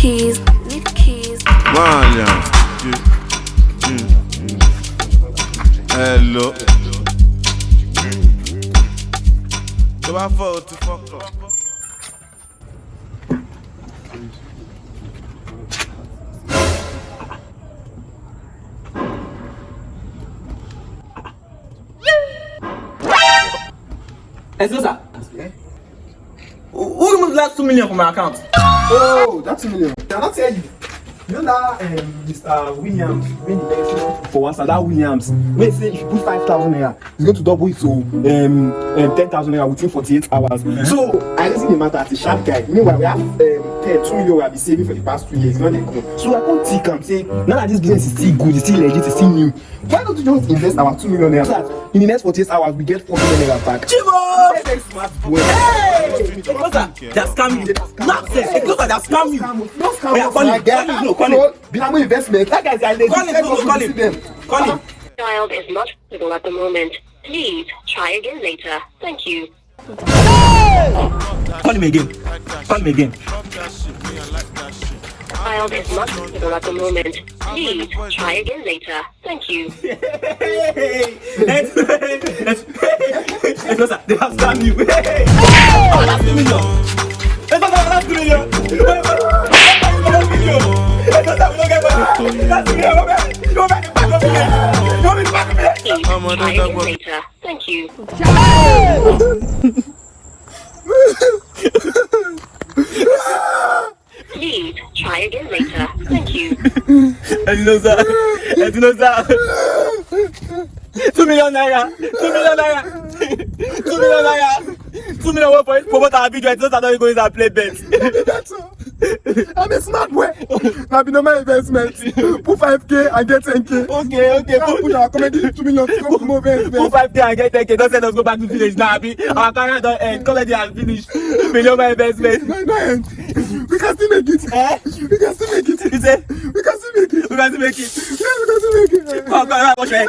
keys. Manya. Hello. So I fought to fuck up. Sir. Who removed last 2 million from my account? Oh, that's 2 million. Can I tell you? You know that Mr. Williams win the election for once, that Williams, when he say if you put 5,000 naira, he's going to double it to 10,000 naira within 48 hours. So I listen the matter as a sharp guy. Meanwhile, we have 2 million we have been saving for the past 2 years. Not come. So I can't think and say, now that this business is still good, it's still legit, it's still new. Why don't you just invest our 2 million naira so that in the next 48 hours we get 4 million naira back? Chibo! Very smart boy. Hey! That's scamming you. Nonsense! It looks like that's scamming you. No scam. Yeah, call him. Binamo investment. That guy's a lady. Call him. Child is not visible at the moment. Please try again later. Thank you. Call him again. Child is not visible at the moment. Please try again later. Thank you. They have scammed you. That's 2 million. That's 2 million. Please try again later. Thank you. Please try again later. Thank you. Sir. 2 million naira. 2 million worth for it. Promote our video. It's not that going to play bet. That's all. I'm a smart boy. Now be normal investment. Put 5k and get 10k. Okay. Put our comedy 2 million. Go move investment. Put 5k and get 10k. Don't send us go back to village now. Our career don't end. Comedy has finished. 2 million investment. No end. We can still make it. We can still make it. You say? We can still make it. We can still make it. Yeah, we can still make it. Come on, watch it.